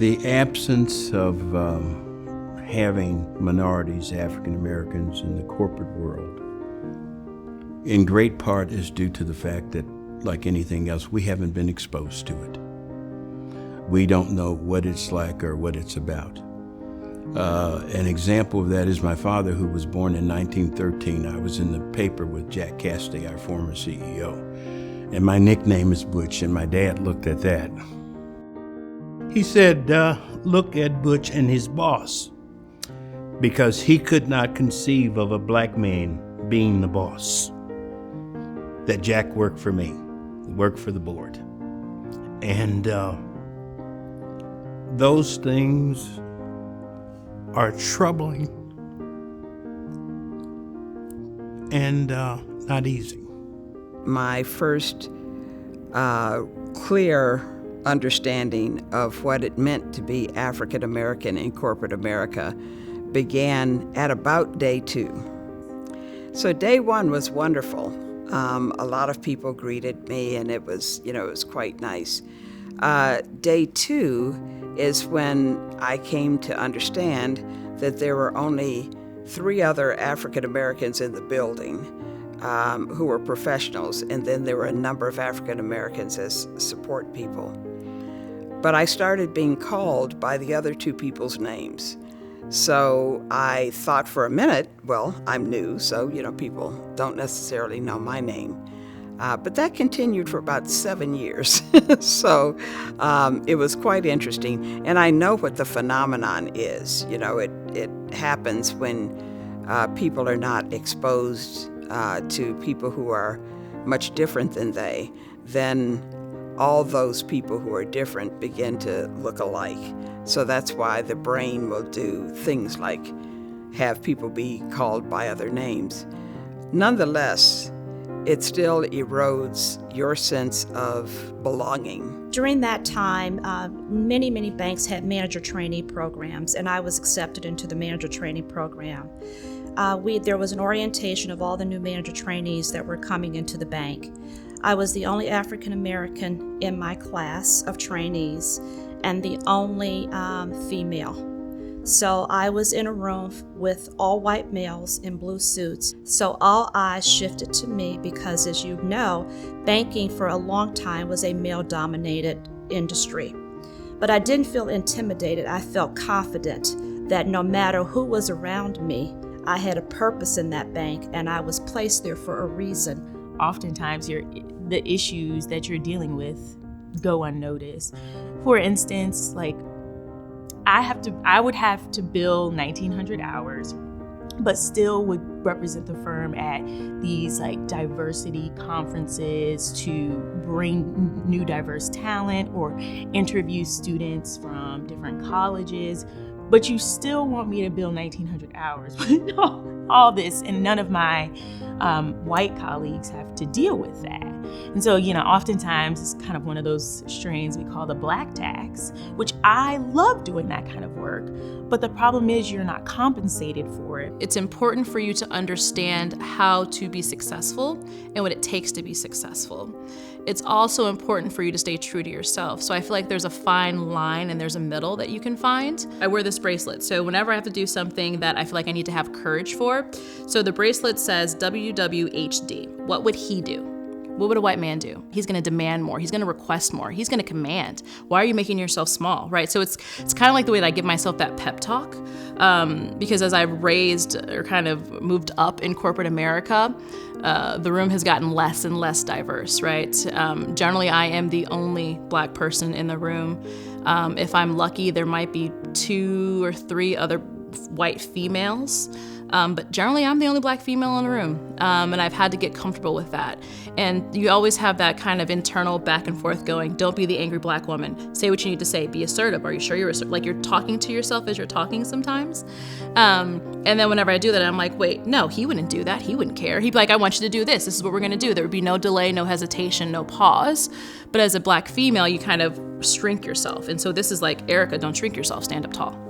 The absence of having minorities, African Americans, in the corporate world, in great part is due to the fact that, like anything else, we haven't been exposed to it. We don't know what it's like or what it's about. An example of that is my father, who was born in 1913. I was in the paper with Jack Cassidy, our former CEO, and my nickname is Butch, and my dad looked at that. He said, look at Butch and his boss, because he could not conceive of a black man being the boss. That Jack worked for me, worked for the board. And those things are troubling and not easy. My first clear understanding of what it meant to be African American in corporate America began at about day 2. So day 1 was wonderful. A lot of people greeted me, and it was quite nice. Day 2 is when I came to understand that there were only 3 other African Americans in the building who were professionals, and then there were a number of African Americans as support people. But I started being called by the other 2 people's names. So I thought for a minute, well, I'm new, so people don't necessarily know my name. But that continued for about 7 years. So it was quite interesting. And I know what the phenomenon is. It happens when people are not exposed to people who are much different than they. Then all those people who are different begin to look alike. So that's why the brain will do things like have people be called by other names. Nonetheless, it still erodes your sense of belonging. During that time, many banks had manager trainee programs, and I was accepted into the manager trainee program. There was an orientation of all the new manager trainees that were coming into the bank. I was the only African American in my class of trainees and the only female. So I was in a room with all white males in blue suits. So all eyes shifted to me because, as you know, banking for a long time was a male-dominated industry. But I didn't feel intimidated. I felt confident that no matter who was around me, I had a purpose in that bank and I was placed there for a reason. Oftentimes, the issues that you're dealing with go unnoticed. For instance, I would have to bill 1,900 hours, but still would represent the firm at these diversity conferences to bring new diverse talent or interview students from different colleges. But you still want me to bill 1,900 hours with all this, and none of my white colleagues have to deal with that. And so, oftentimes it's kind of one of those strains we call the black tax, which I love doing that kind of work. But the problem is you're not compensated for it. It's important for you to understand how to be successful and what it takes to be successful. It's also important for you to stay true to yourself. So I feel like there's a fine line and there's a middle that you can find. I wear this bracelet, so whenever I have to do something that I feel like I need to have courage for, so the bracelet says WWHD. What would he do? What would a white man do? He's gonna demand more. He's gonna request more. He's gonna command. Why are you making yourself small, right? So it's kind of like the way that I give myself that pep talk, because as I've raised or kind of moved up in corporate America, the room has gotten less and less diverse, right? Generally, I am the only black person in the room. If I'm lucky, there might be 2 or 3 other white females. But generally, I'm the only black female in the room, and I've had to get comfortable with that. And you always have that kind of internal back and forth going, don't be the angry black woman. Say what you need to say. Be assertive. Are you sure you're assertive? Like you're talking to yourself as you're talking sometimes. And then whenever I do that, I'm like, wait, no, he wouldn't do that. He wouldn't care. He'd be like, I want you to do this. This is what we're going to do. There would be no delay, no hesitation, no pause. But as a black female, you kind of shrink yourself. And so this is like, Erica, don't shrink yourself. Stand up tall.